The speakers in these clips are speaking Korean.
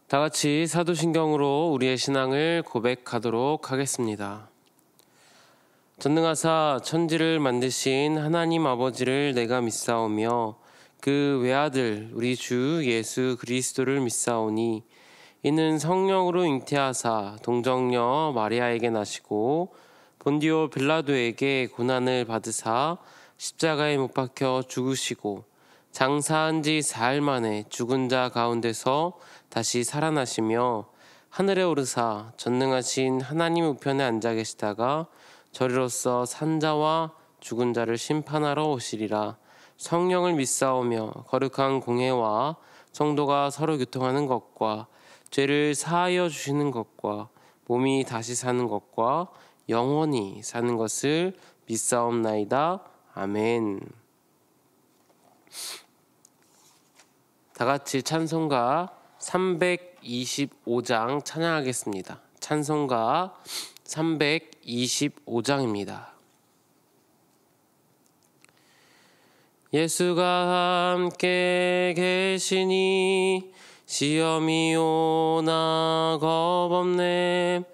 다 같이 사도신경으로 우리의 신앙을 고백하도록 하겠습니다. 전능하사 천지를 만드신 하나님 아버지를 내가 믿사오며 그 외아들 우리 주 예수 그리스도를 믿사오니 이는 성령으로 잉태하사 동정녀 마리아에게 나시고 본디오 빌라도에게 고난을 받으사 십자가에 못 박혀 죽으시고 장사한 지 사흘 만에 죽은 자 가운데서 다시 살아나시며 하늘에 오르사 전능하신 하나님 우편에 앉아 계시다가 저리로서 산자와 죽은 자를 심판하러 오시리라. 성령을 믿사오며 거룩한 공회와 성도가 서로 교통하는 것과 죄를 사하여 주시는 것과 몸이 다시 사는 것과 영원히 사는 것을 믿사옵나이다. 아멘. 다 같이 찬송가 325장 찬양하겠습니다. 찬송가 325장입니다. 예수가 함께 계시니 시험이 오나 겁없네.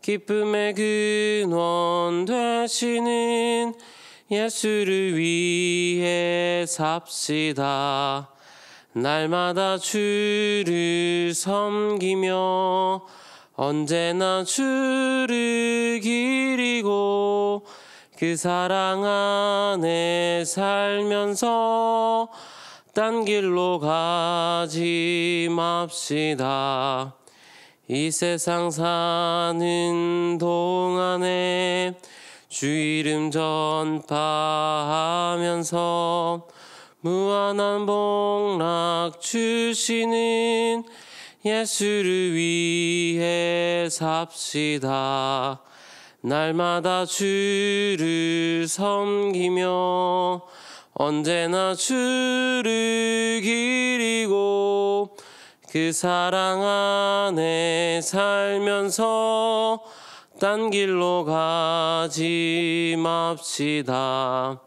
기쁨의 근원 되시는 예수를 위해 삽시다. 날마다 주를 섬기며 언제나 주를 기리고 그 사랑 안에 살면서 딴 길로 가지 맙시다. 이 세상 사는 동안에 주 이름 전파하면서 무한한 복락 주시는 예수를 위해 삽시다. 날마다 주를 섬기며 언제나 주를 기리고 그 사랑 안에 살면서 딴 길로 가지 맙시다.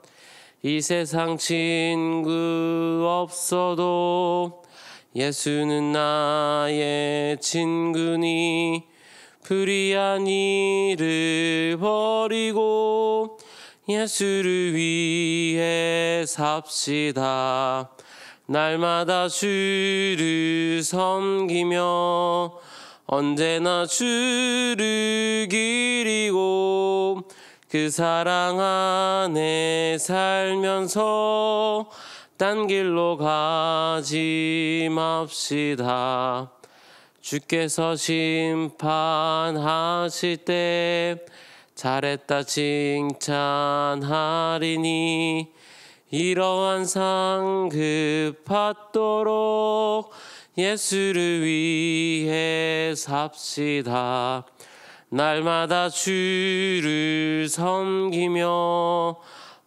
이 세상 친구 없어도 예수는 나의 친구니 불의한 일을 버리고 예수를 위해 삽시다. 날마다 주를 섬기며 언제나 주를 기리고 그 사랑 안에 살면서 딴 길로 가지 맙시다. 주께서 심판하실 때 잘했다 칭찬하리니 이러한 상급 받도록 예수를 위해 삽시다. 날마다 주를 섬기며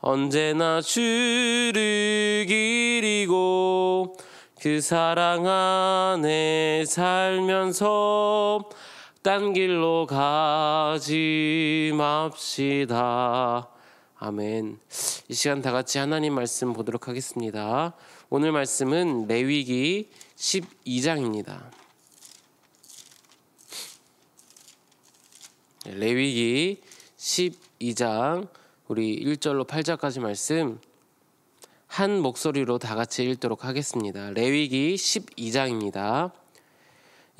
언제나 주를 기리고 그 사랑 안에 살면서 딴 길로 가지 맙시다. 아멘. 이 시간 다 같이 하나님 말씀 보도록 하겠습니다. 오늘 말씀은 레위기 12장입니다. 레위기 12장 우리 1절로 8절까지 말씀 한 목소리로 다 같이 읽도록 하겠습니다. 레위기 12장입니다.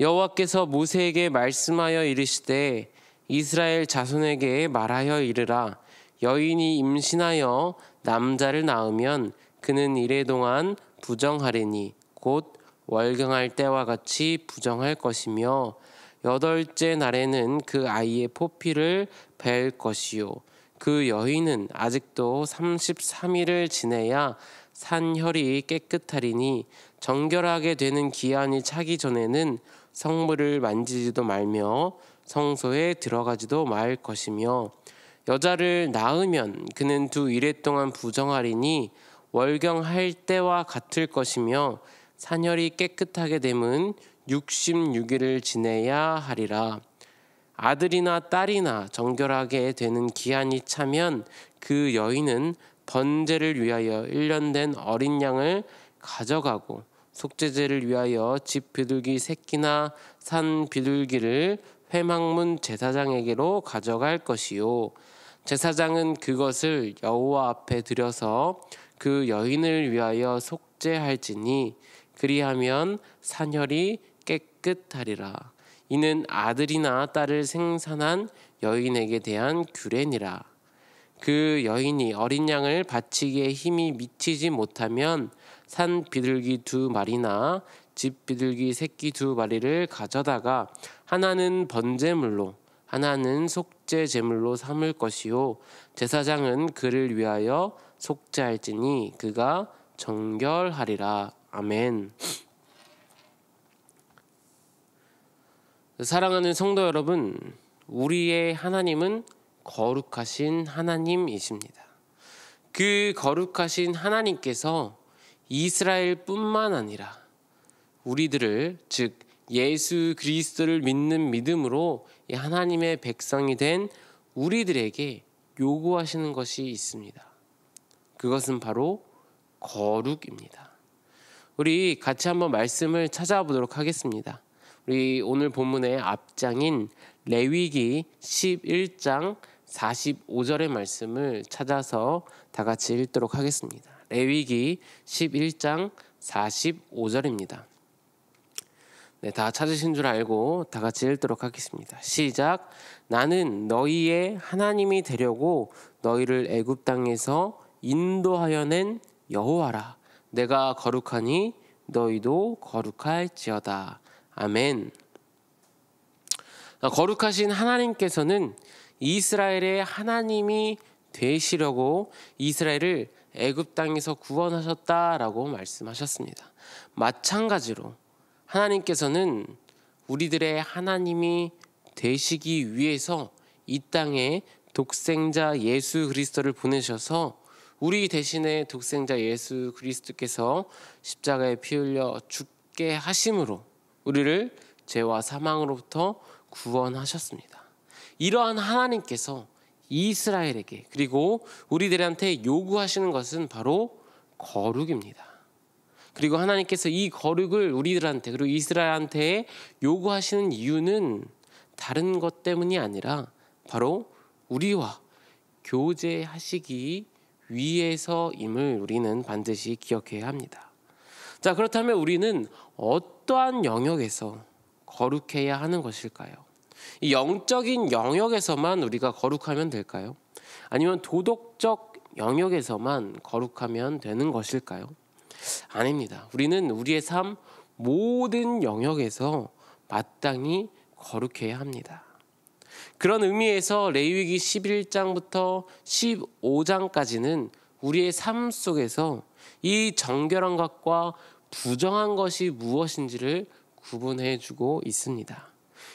여호와께서 모세에게 말씀하여 이르시되 이스라엘 자손에게 말하여 이르라. 여인이 임신하여 남자를 낳으면 그는 이래 동안 부정하리니 곧 월경할 때와 같이 부정할 것이며 8째 날에는 그 아이의 포피를 벨 것이요 그 여인은 아직도 33일을 지내야 산혈이 깨끗하리니 정결하게 되는 기한이 차기 전에는 성물을 만지지도 말며 성소에 들어가지도 말 것이며 여자를 낳으면 그는 2일 동안 부정하리니 월경할 때와 같을 것이며 산혈이 깨끗하게 됨은 66일을 지내야 하리라. 아들이나 딸이나 정결하게 되는 기한이 차면 그 여인은 번제를 위하여 1년 된 어린 양을 가져가고 속죄제를 위하여 집 비둘기 새끼나 산 비둘기를 회막문 제사장에게로 가져갈 것이요 제사장은 그것을 여호와 앞에 들여서 그 여인을 위하여 속죄할지니 그리하면 산혈이 깨끗하리라. 이는 아들이나 딸을 생산한 여인에게 대한 규례니라. 그 여인이 어린 양을 바치기에 힘이 미치지 못하면 산 비둘기 2마리나 집 비둘기 새끼 2마리를 가져다가 하나는 번제물로 하나는 속죄 제물로 삼을 것이요 제사장은 그를 위하여 속죄할지니 그가 정결하리라. 아멘. 사랑하는 성도 여러분, 우리의 하나님은 거룩하신 하나님이십니다. 그 거룩하신 하나님께서 이스라엘뿐만 아니라 우리들을, 즉 예수 그리스도를 믿는 믿음으로 하나님의 백성이 된 우리들에게 요구하시는 것이 있습니다. 그것은 바로 거룩입니다. 우리 같이 한번 말씀을 찾아보도록 하겠습니다. 우리 오늘 본문의 앞장인 레위기 11장 45절의 말씀을 찾아서 다 같이 읽도록 하겠습니다. 레위기 11장 45절입니다. 네, 다 찾으신 줄 알고 다 같이 읽도록 하겠습니다. 시작. 나는 너희의 하나님이 되려고 너희를 애굽 땅에서 인도하여 낸 여호와라. 내가 거룩하니 너희도 거룩할지어다. 아멘. 거룩하신 하나님께서는 이스라엘의 하나님이 되시려고 이스라엘을 애굽 땅에서 구원하셨다라고 말씀하셨습니다. 마찬가지로 하나님께서는 우리들의 하나님이 되시기 위해서 이 땅에 독생자 예수 그리스도를 보내셔서 우리 대신에 독생자 예수 그리스도께서 십자가에 피 흘려 죽게 하심으로 우리를 죄와 사망으로부터 구원하셨습니다. 이러한 하나님께서 이스라엘에게 그리고 우리들한테 요구하시는 것은 바로 거룩입니다. 그리고 하나님께서 이 거룩을 우리들한테 그리고 이스라엘한테 요구하시는 이유는 다른 것 때문이 아니라 바로 우리와 교제하시기 위해서임을 우리는 반드시 기억해야 합니다. 자, 그렇다면 우리는 어떠한 영역에서 거룩해야 하는 것일까요? 이 영적인 영역에서만 우리가 거룩하면 될까요? 아니면 도덕적 영역에서만 거룩하면 되는 것일까요? 아닙니다. 우리는 우리의 삶 모든 영역에서 마땅히 거룩해야 합니다. 그런 의미에서 레위기 11장부터 15장까지는 우리의 삶 속에서 이 정결한 것과 부정한 것이 무엇인지를 구분해 주고 있습니다.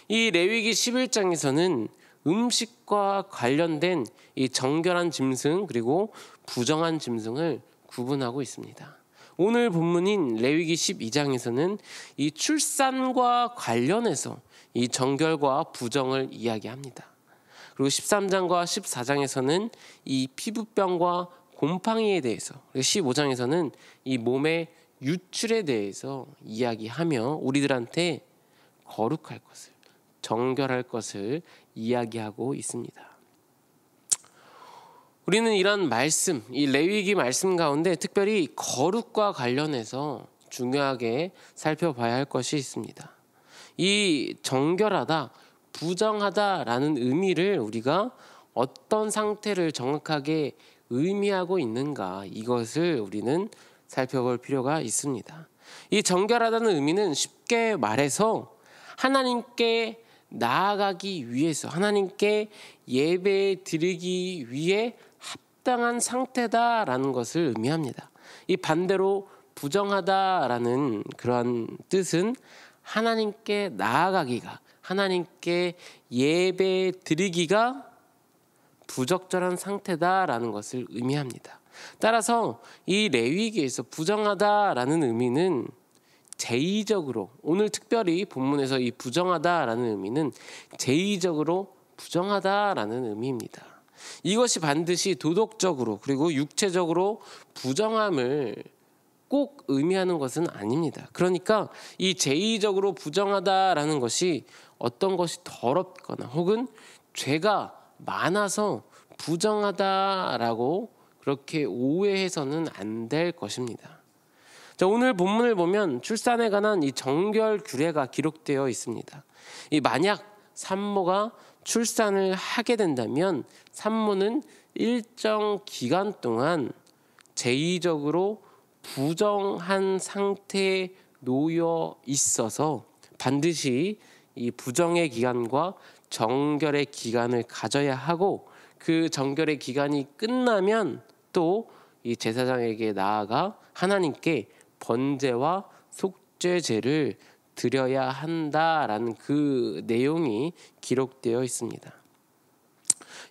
이 레위기 11장에서는 음식과 관련된 이 정결한 짐승 그리고 부정한 짐승을 구분하고 있습니다. 오늘 본문인 레위기 12장에서는 이 출산과 관련해서 이 정결과 부정을 이야기합니다. 그리고 13장과 14장에서는 이 피부병과 곰팡이에 대해서, 그리고 15장에서는 이 몸의 유출에 대해서 이야기하며 우리들한테 거룩할 것을, 정결할 것을 이야기하고 있습니다. 우리는 이런 말씀, 이 레위기 말씀 가운데 특별히 거룩과 관련해서 중요하게 살펴봐야 할 것이 있습니다. 이 정결하다, 부정하다라는 의미를 우리가 어떤 상태를 정확하게 의미하고 있는가, 이것을 우리는 살펴볼 필요가 있습니다. 이 정결하다는 의미는 쉽게 말해서 하나님께 나아가기 위해서, 하나님께 예배 드리기 위해 합당한 상태다라는 것을 의미합니다. 이 반대로 부정하다라는 그러한 뜻은 하나님께 나아가기가, 하나님께 예배 드리기가 부적절한 상태다라는 것을 의미합니다. 따라서 이 레위기에서 부정하다라는 의미는 제의적으로, 오늘 특별히 본문에서 이 부정하다라는 의미는 제의적으로 부정하다라는 의미입니다. 이것이 반드시 도덕적으로 그리고 육체적으로 부정함을 꼭 의미하는 것은 아닙니다. 그러니까 이 제의적으로 부정하다라는 것이 어떤 것이 더럽거나 혹은 죄가 많아서 부정하다라고 그렇게 오해해서는 안 될 것입니다. 자, 오늘 본문을 보면 출산에 관한 이 정결 규례가 기록되어 있습니다. 이 만약 산모가 출산을 하게 된다면 산모는 일정 기간 동안 제의적으로 부정한 상태에 놓여 있어서 반드시 이 부정의 기간과 정결의 기간을 가져야 하고 그 정결의 기간이 끝나면 또 이 제사장에게 나아가 하나님께 번제와 속죄제를 드려야 한다라는 그 내용이 기록되어 있습니다.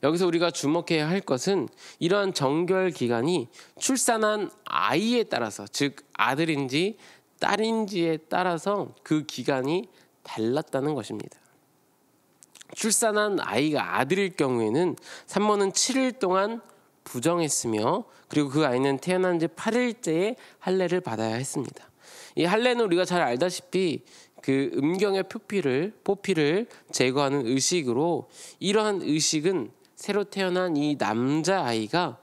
여기서 우리가 주목해야 할 것은 이러한 정결 기간이 출산한 아이에 따라서, 즉 아들인지 딸인지에 따라서 그 기간이 달랐다는 것입니다. 출산한 아이가 아들일 경우에는 산모는 7일 동안 부정했으며 그리고 그 아이는 태어난 지 8일째에 할례를 받아야 했습니다. 이 할례는 우리가 잘 알다시피 그 음경의 포피를 제거하는 의식으로, 이러한 의식은 새로 태어난 이 남자아이가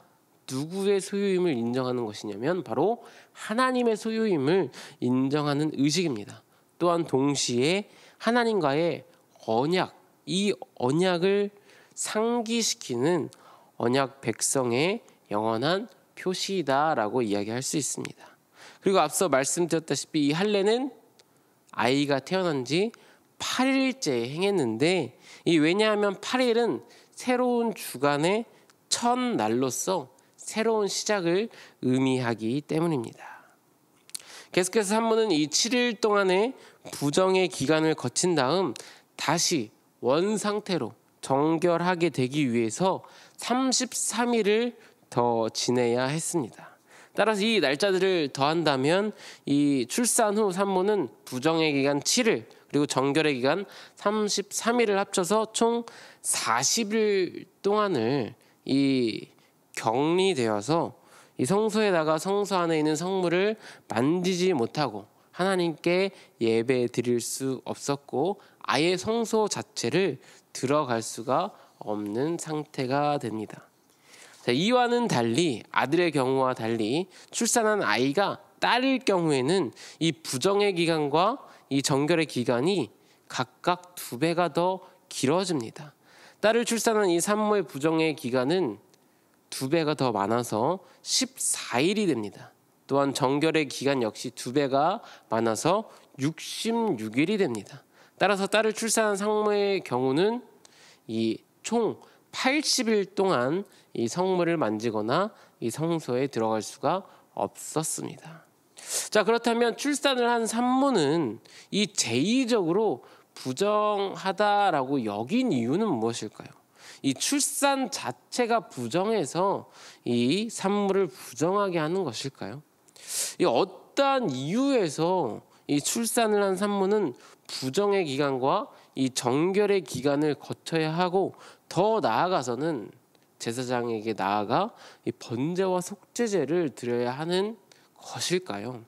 누구의 소유임을 인정하는 것이냐면 바로 하나님의 소유임을 인정하는 의식입니다. 또한 동시에 하나님과의 언약, 이 언약을 상기시키는 언약 백성의 영원한 표시이다라고 이야기할 수 있습니다. 그리고 앞서 말씀드렸다시피 이 할례는 아이가 태어난 지 8일째 행했는데, 왜냐하면 8일은 새로운 주간의 첫날로서 새로운 시작을 의미하기 때문입니다. 계속해서 산모는 이 7일 동안의 부정의 기간을 거친 다음 다시 원상태로 정결하게 되기 위해서 33일을 더 지내야 했습니다. 따라서 이 날짜들을 더한다면 이 출산 후 산모는 부정의 기간 7일 그리고 정결의 기간 33일을 합쳐서 총 40일 동안을 이 격리되어서 이 성소에다가 성소 안에 있는 성물을 만지지 못하고 하나님께 예배 드릴 수 없었고 아예 성소 자체를 들어갈 수가 없는 상태가 됩니다. 자, 이와는 달리 아들의 경우와 달리 출산한 아이가 딸일 경우에는 이 부정의 기간과 이 정결의 기간이 각각 2배가 더 길어집니다. 딸을 출산한 이 산모의 부정의 기간은 2배가 더 많아서 14일이 됩니다. 또한 정결의 기간 역시 2배가 많아서 66일이 됩니다. 따라서 딸을 출산한 산모의 경우는 이 총 80일 동안 이 성물을 만지거나 이 성소에 들어갈 수가 없었습니다. 자, 그렇다면 출산을 한 산모는 이 제의적으로 부정하다라고 여긴 이유는 무엇일까요? 이 출산 자체가 부정해서 이 산모를 부정하게 하는 것일까요? 이 어떠한 이유에서 이 출산을 한 산모는 부정의 기간과 이 정결의 기간을 거쳐야 하고 더 나아가서는 제사장에게 나아가 이 번제와 속죄제를 드려야 하는 것일까요?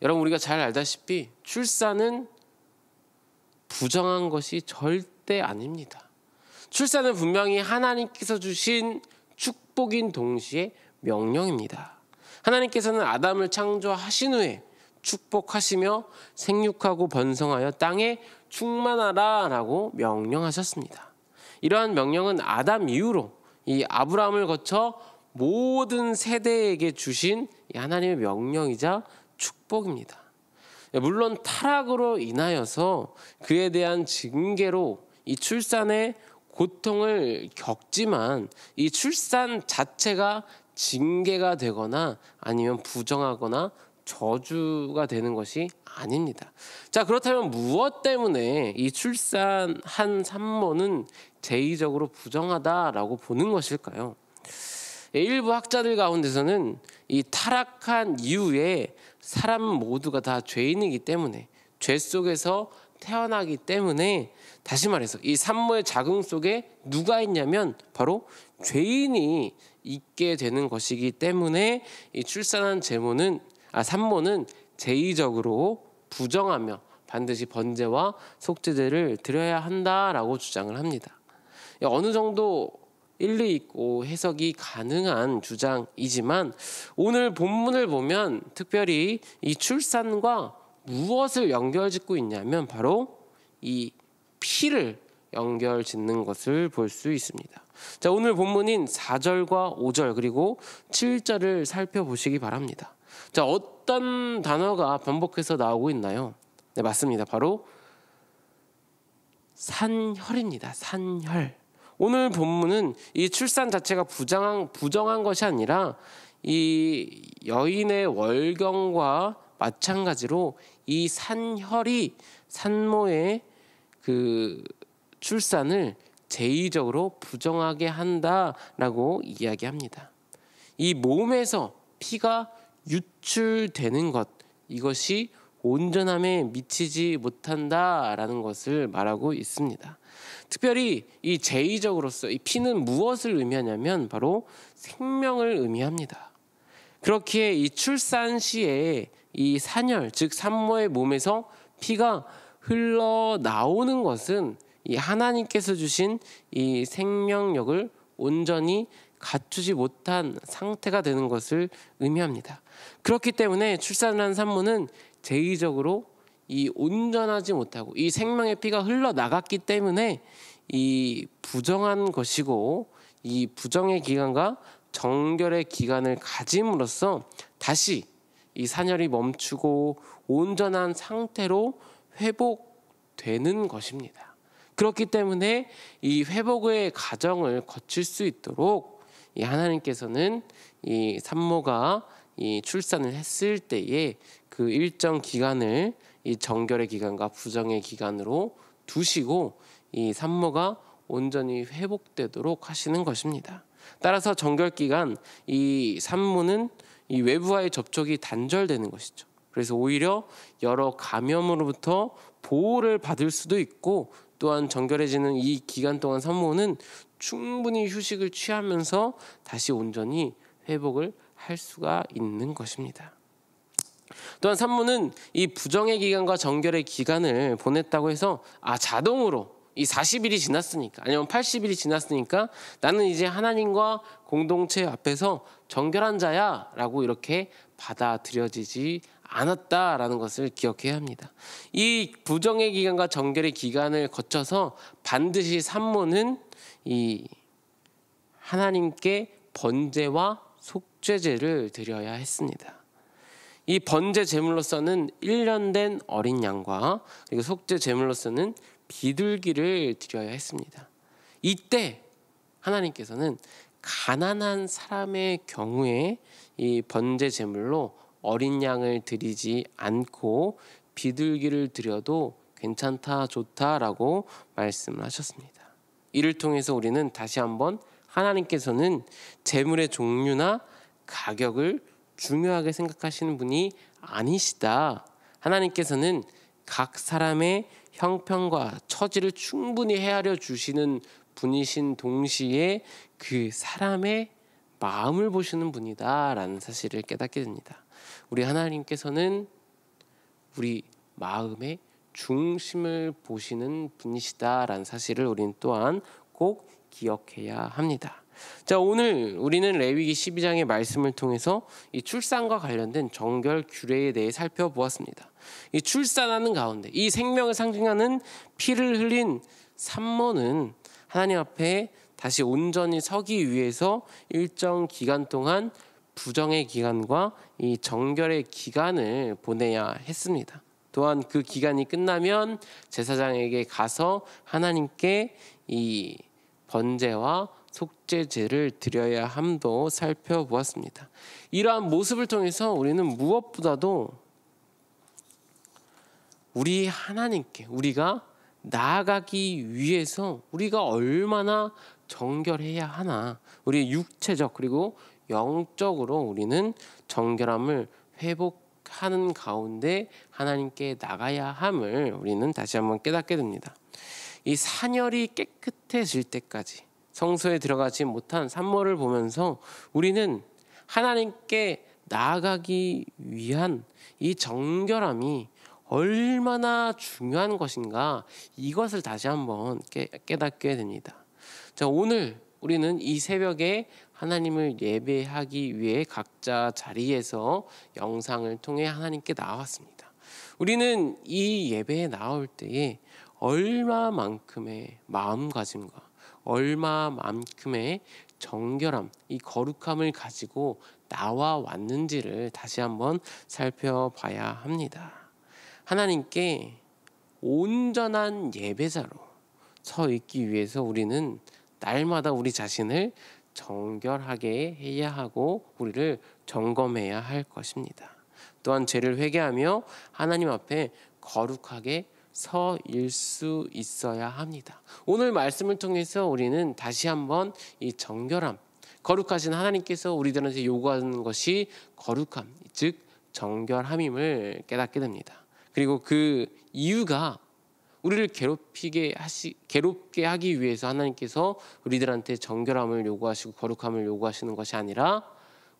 여러분, 우리가 잘 알다시피 출산은 부정한 것이 절대 아닙니다. 출산은 분명히 하나님께서 주신 축복인 동시에 명령입니다. 하나님께서는 아담을 창조하신 후에 축복하시며 생육하고 번성하여 땅에 충만하라 라고 명령하셨습니다. 이러한 명령은 아담 이후로 이 아브라함을 거쳐 모든 세대에게 주신 하나님의 명령이자 축복입니다. 물론 타락으로 인하여서 그에 대한 징계로 이 출산의 고통을 겪지만 이 출산 자체가 징계가 되거나 아니면 부정하거나 저주가 되는 것이 아닙니다. 자, 그렇다면 무엇 때문에 이 출산한 산모는 제의적으로 부정하다라고 보는 것일까요? 일부 학자들 가운데서는 이 타락한 이후에 사람 모두가 다 죄인이기 때문에 죄 속에서 태어나기 때문에, 다시 말해서 이 산모의 자궁 속에 누가 있냐면 바로 죄인이 있게 되는 것이기 때문에 이 출산한 산모는 제의적으로 부정하며 반드시 번제와 속죄제를 드려야 한다라고 주장을 합니다. 어느 정도 일리 있고 해석이 가능한 주장이지만, 오늘 본문을 보면 특별히 이 출산과 무엇을 연결짓고 있냐면 바로 이 피를 연결짓는 것을 볼 수 있습니다. 자, 오늘 본문인 4절과 5절 그리고 7절을 살펴보시기 바랍니다. 자, 어떤 단어가 반복해서 나오고 있나요? 네, 맞습니다. 바로 산혈입니다. 산혈. 오늘 본문은 이 출산 자체가 부정한 것이 아니라 이 여인의 월경과 마찬가지로 이 산혈이 산모의 그 출산을 제의적으로 부정하게 한다라고 이야기합니다. 이 몸에서 피가 유출되는 것, 이것이 온전함에 미치지 못한다라는 것을 말하고 있습니다. 특별히 이 제의적으로서 이 피는 무엇을 의미하냐면 바로 생명을 의미합니다. 그렇기에 이 출산 시에 이 산혈, 즉 산모의 몸에서 피가 흘러나오는 것은 이 하나님께서 주신 이 생명력을 온전히 갖추지 못한 상태가 되는 것을 의미합니다. 그렇기 때문에 출산한 산모는 제의적으로 이 온전하지 못하고 이 생명의 피가 흘러나갔기 때문에 이 부정한 것이고, 이 부정의 기간과 정결의 기간을 가짐으로써 다시 이 산혈이 멈추고 온전한 상태로 회복되는 것입니다. 그렇기 때문에 이 회복의 과정을 거칠 수 있도록 이 하나님께서는 이 산모가 이 출산을 했을 때에 그 일정 기간을 이 정결의 기간과 부정의 기간으로 두시고 이 산모가 온전히 회복되도록 하시는 것입니다. 따라서 정결 기간 이 산모는 이 외부와의 접촉이 단절되는 것이죠. 그래서 오히려 여러 감염으로부터 보호를 받을 수도 있고, 또한 정결해지는 이 기간 동안 산모는 충분히 휴식을 취하면서 다시 온전히 회복을 할 수가 있는 것입니다. 또한 산모는 이 부정의 기간과 정결의 기간을 보냈다고 해서 자동으로 이 40일이 지났으니까 아니면 80일이 지났으니까 나는 이제 하나님과 공동체 앞에서 정결한 자야 라고 이렇게 받아들여지지 않았다라는 것을 기억해야 합니다. 이 부정의 기간과 정결의 기간을 거쳐서 반드시 산모는 이 하나님께 번제와 속죄제를 드려야 했습니다. 이 번제 제물로서는 1년 된 어린 양과 그리고 속죄 제물로서는 비둘기를 드려야 했습니다. 이때 하나님께서는 가난한 사람의 경우에 이 번제 제물로 어린 양을 드리지 않고 비둘기를 드려도 괜찮다, 좋다라고 말씀을 하셨습니다. 이를 통해서 우리는 다시 한번 하나님께서는 제물의 종류나 가격을 중요하게 생각하시는 분이 아니시다. 하나님께서는 각 사람의 형편과 처지를 충분히 헤아려 주시는 분이신 동시에 그 사람의 마음을 보시는 분이다라는 사실을 깨닫게 됩니다. 우리 하나님께서는 우리 마음의 중심을 보시는 분이시다라는 사실을 우리는 또한 꼭 기억해야 합니다. 자, 오늘 우리는 레위기 12장의 말씀을 통해서 이 출산과 관련된 정결 규례에 대해 살펴보았습니다. 이 출산하는 가운데 이 생명을 상징하는 피를 흘린 산모는 하나님 앞에 다시 온전히 서기 위해서 일정 기간 동안 부정의 기간과 이 정결의 기간을 보내야 했습니다. 또한 그 기간이 끝나면 제사장에게 가서 하나님께 이 번제와 속죄제를 드려야 함도 살펴보았습니다. 이러한 모습을 통해서 우리는 무엇보다도 우리 하나님께 우리가 나아가기 위해서 우리가 얼마나 정결해야 하나, 우리의 육체적 그리고 영적으로 우리는 정결함을 회복해야 거룩하는 가운데 하나님께 나가야 함을 우리는 다시 한번 깨닫게 됩니다. 이 산열이 깨끗해질 때까지 성소에 들어가지 못한 산모를 보면서 우리는 하나님께 나아가기 위한 이 정결함이 얼마나 중요한 것인가, 이것을 다시 한번 깨닫게 됩니다. 자, 오늘 우리는 이 새벽에 하나님을 예배하기 위해 각자 자리에서 영상을 통해 하나님께 나왔습니다. 우리는 이 예배에 나올 때에 얼마만큼의 마음가짐과 얼마만큼의 정결함, 이 거룩함을 가지고 나와 왔는지를 다시 한번 살펴봐야 합니다. 하나님께 온전한 예배자로 서 있기 위해서 우리는 날마다 우리 자신을 정결하게 해야 하고 우리를 점검해야 할 것입니다. 또한 죄를 회개하며 하나님 앞에 거룩하게 서일 수 있어야 합니다. 오늘 말씀을 통해서 우리는 다시 한번 이 정결함, 거룩하신 하나님께서 우리들한테 요구하는 것이 거룩함, 즉 정결함임을 깨닫게 됩니다. 그리고 그 이유가 우리를 괴롭게 하기 위해서 하나님께서 우리들한테 정결함을 요구하시고 거룩함을 요구하시는 것이 아니라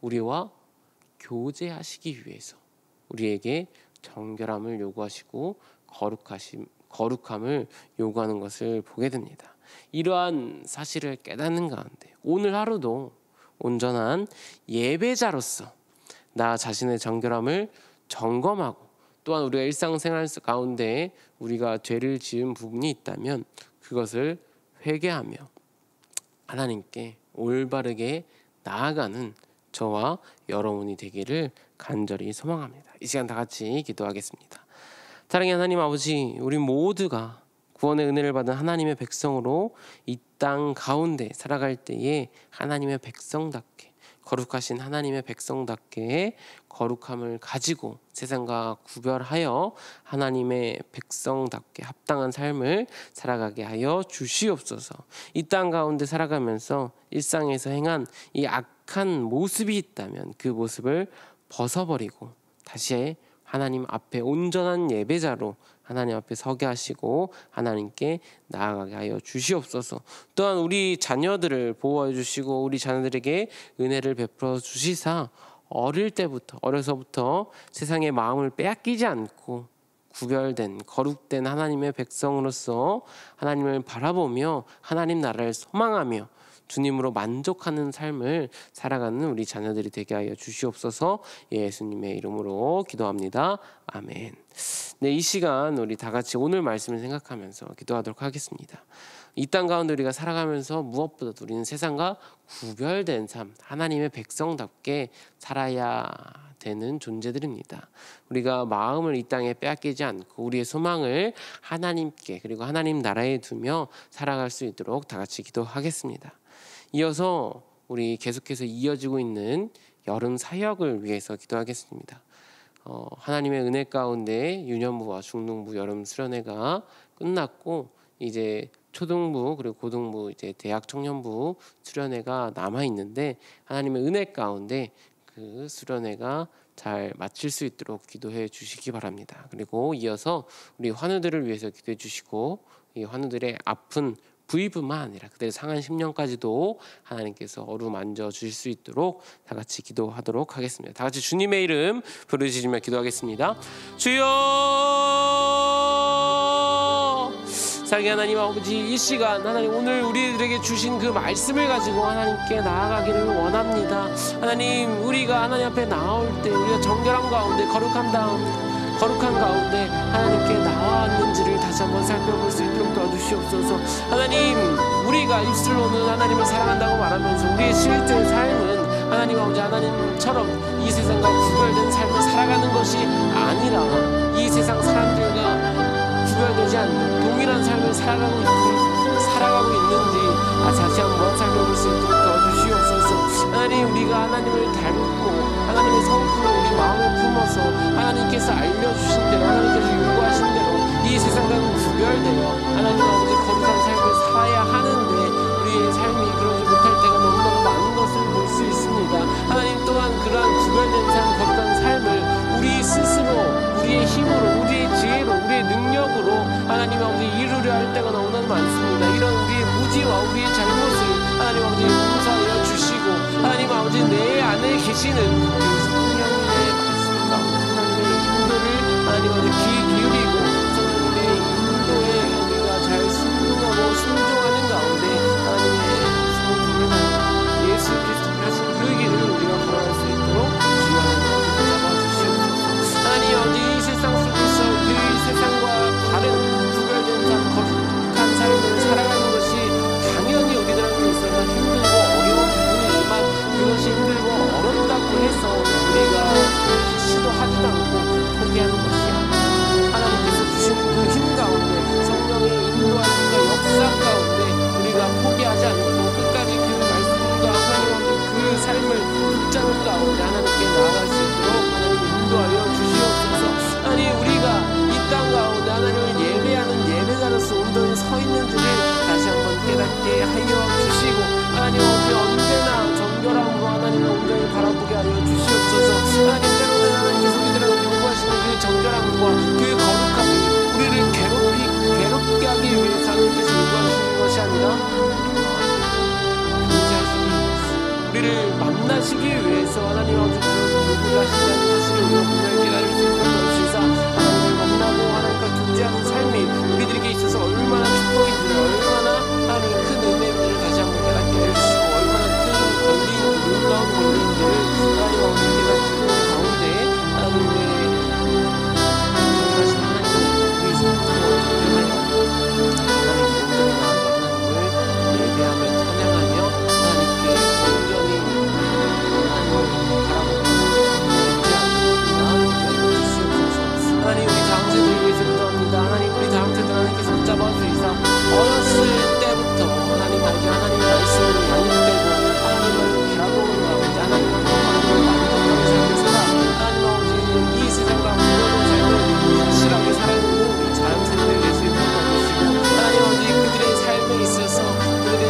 우리와 교제하시기 위해서 우리에게 정결함을 요구하시고 거룩함을 요구하는 것을 보게 됩니다. 이러한 사실을 깨닫는 가운데 오늘 하루도 온전한 예배자로서 나 자신의 정결함을 점검하고, 또한 우리가 일상생활 가운데 우리가 죄를 지은 부분이 있다면 그것을 회개하며 하나님께 올바르게 나아가는 저와 여러분이 되기를 간절히 소망합니다. 이 시간 다 같이 기도하겠습니다. 사랑의 하나님 아버지, 우리 모두가 구원의 은혜를 받은 하나님의 백성으로 이 땅 가운데 살아갈 때에 하나님의 백성답게, 거룩하신 하나님의 백성답게 거룩함을 가지고 세상과 구별하여 하나님의 백성답게 합당한 삶을 살아가게 하여 주시옵소서. 이 땅 가운데 살아가면서 일상에서 행한 이 악한 모습이 있다면 그 모습을 벗어버리고 다시 하나님 앞에 온전한 예배자로 하나님 앞에 서게 하시고 하나님께 나아가게 하여 주시옵소서. 또한 우리 자녀들을 보호해 주시고 우리 자녀들에게 은혜를 베풀어 주시사 어려서부터 세상의 마음을 빼앗기지 않고 구별된 거룩된 하나님의 백성으로서 하나님을 바라보며 하나님 나라를 소망하며 주님으로 만족하는 삶을 살아가는 우리 자녀들이 되게 하여 주시옵소서. 예수님의 이름으로 기도합니다. 아멘. 네, 이 시간 우리 다 같이 오늘 말씀을 생각하면서 기도하도록 하겠습니다. 이 땅 가운데 우리가 살아가면서 무엇보다도 우리는 세상과 구별된 삶, 하나님의 백성답게 살아야 되는 존재들입니다. 우리가 마음을 이 땅에 빼앗기지 않고 우리의 소망을 하나님께 그리고 하나님 나라에 두며 살아갈 수 있도록 다 같이 기도하겠습니다. 이어서 우리 계속해서 이어지고 있는 여름 사역을 위해서 기도하겠습니다. 하나님의 은혜 가운데 유년부와 중등부 여름 수련회가 끝났고 이제 초등부 그리고 고등부 이제 대학 청년부 수련회가 남아 있는데 하나님의 은혜 가운데 그 수련회가 잘 마칠 수 있도록 기도해 주시기 바랍니다. 그리고 이어서 우리 환우들을 위해서 기도해 주시고 이 환우들의 아픈 부위뿐만 아니라 그들의 상한 심령까지도 하나님께서 어루만져 주실 수 있도록 다 같이 기도하도록 하겠습니다. 다 같이 주님의 이름 부르짖으며 기도하겠습니다. 주여, 사랑의 하나님 아버지, 이 시간 하나님 오늘 우리들에게 주신 그 말씀을 가지고 하나님께 나아가기를 원합니다. 하나님, 우리가 하나님 앞에 나올 때 우리가 정결함 가운데 거룩한 가운데 하나님께 나왔는지를 다시 한번 살펴볼 수 있도록 도와주시옵소서. 하나님, 우리가 입술로는 하나님을 사랑한다고 말하면서 우리의 실제 삶은 하나님 아버지 하나님처럼 이 세상과 구별된 삶을 살아가는 것이 아니라 이 세상 사람들과 구별되지 않는 동일한 삶을 살아가고 있는지 다시 한번 살펴볼 수 있도록 도와주시옵소서. 하나님, 우리가 하나님을 닮고 하나님의 성품을 우리 마음에 품어서 하나님께서 알려주신 대로 하나님께서 요구하신 대로 이 세상과는 구별되어 하나님 아버지 거룩한 삶을 살아야 하는데 우리의 삶이 그러지 못할 때가 너무너무 많은 것을 볼 수 있습니다. 하나님 또한 그러한 구별된 삶, 거룩한 삶을 우리 스스로 하나님 아버지 이루려 할 때가 너무나 많습니다. 이런 우리의 무지와 우리의 잘못을 하나님 아버지 용서하여 주시고 하나님 아버지 내 안에 계시는 그 성령님의 말씀과 하나님의 인도를 하나님 아버지 귀 기울이고 성령님의 인도에 우리가 잘 순종하고 순종하는 가운데 하나님의 성품을 예수 그리스도께 하신 그 길을 우리가 걸어갈 수 있도록 주여 하나님 잡아주시옵소서. 하나님 아버지 이 세상 속에서 그 세상과 다른 구별된 삶, 거룩한 삶을 살아가는 것이 당연히 우리들한테 있어서 힘들고 어려운 부분이지만 그것이 힘들고 어렵다고 해서 우리가 시도하지도 않고 포기하는 것이 아니라 하나님께서 주신 그 힘 가운데 성령의 인도하심과 역사 가운데 우리가 포기하지 않고 끝까지 그 말씀과 하나님 그 삶을 붙잡는 가운데 하나님께 나아갈 수 있도록 하나님 인도하여 주시옵소서. 하나님 우리가 이 땅 가운데 하나님을 예배하는 예배자로서 온전히 서 있는지를 다시 한번 깨닫게 하여 주시고 하나님 우리 언제나 정결함으로 하나님을 온전히 바라보게 하여 주시옵소서. 하나님 때로는 하나님께서 우리들한테 요구하시는 그 정결함과 그 거룩함이 우리를 괴롭게 하기 위해서 하나님께서 요구하시는 것이 아니라 우리를 만나시기 위해서 하나님 아버지 요구를 하신다는 사실을 우리가 분명히 깨달을 수 있는 것이사 하나님을 만나고 하나님과 교제하는 삶이 우리들에게 있어서 얼마나 축복인지를 얼마나 하나님의 큰 은혜인지를 다시 한번 깨닫게 해주시고 얼마나 큰 권리인지 놀라운 권리인지를 하나님 아버지 깨닫는 가운데 하나님의 정하신 하나님의 우리 성도를 하나님 온전히 나아가 하나님을 예배하며 찬양하며 하나님께 온전히 하나님 우리 다음 세대를 위해서 기도합니다. 하나님 우리 다음 세대 하나님께서 붙잡아 주시사 어렸을 때부터 하나님 아버지 하나님의 말씀을 양육되고 하나님을 바라보는 가운데 하나님을 만족하는 삶을 살아 하나님 아버지 이 세상과 무너진 삶을 확실하게 살아내는 우리 다음 세대를 위해서 기도해 주시고 하나님 아버지 그들의 삶에 있어서 그들의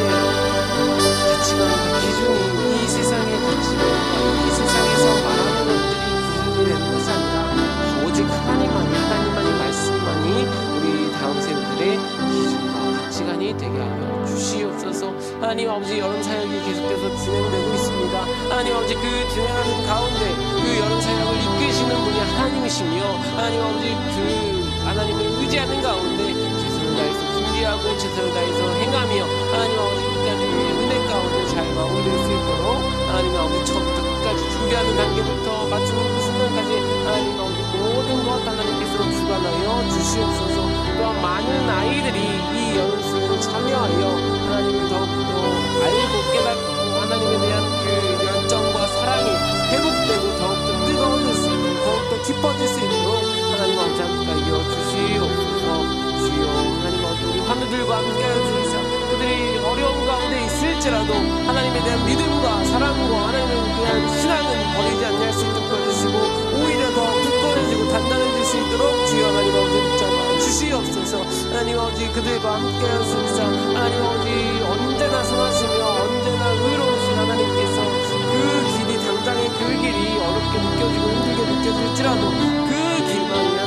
가치관과 기준이 이 세상의 가치관과 이 세상에서 말하는 것들이 기준이 되는 것이 아니라 오직 하나님만이 말씀만이 우리 다음 세대들의 기준과 가치관이 되게 하여 주시옵소서. 하나님 아버지 여름 사역이 계속돼서 진행되고 있습니다. 하나님 아버지 그 진행하는 가운데 그 여름 사역을 이끄시는 분이 하나님이시며 하나님 아버지 그 하나님을 의지하는 가운데 최선을 다해서 준비하고 최선을 다해서 행하며 하나님 아버지 끝까지 은혜 가운데 잘 마무리될 수 있도록 하나님 아버지 처음부터 끝까지 준비하는 단계부터 마치는 그 순간까지 하나님 아버지 모든 것 하나님께서 주관하여 주시옵소서. 또한 많은 아이들이 이 연수에 참여하여 하나님을 더욱더 알고 깨닫고 하나님에 대한 그 열정과 사랑이 회복되고 더욱더 뜨거워질 수 있고 더욱더 깊어질 수 있도록 하나님 아버지 함께 하여 주시옵소서. 주여 하나님 아버지 우리 환우들과 함께 하여 주시사 그들이 어려운 가운데 있을지라도 하나님에 대한 믿음과 사랑과 하나님에 대한 신앙은 버리지 않게 할 수 있도록 해주시고 오히려 더 굳건해지고 단단해질 수 있도록 주여 하나님 아버지 붙잡아 주시옵소서. 하나님 아버지 그들과 함께 하여 주시사 하나님 아버지 언제나 선하시며 언제나 의로우신 하나님께서 그 길이 당장의 그 길이 어렵게 느껴지고 힘들게 느껴질지라도 그 길만이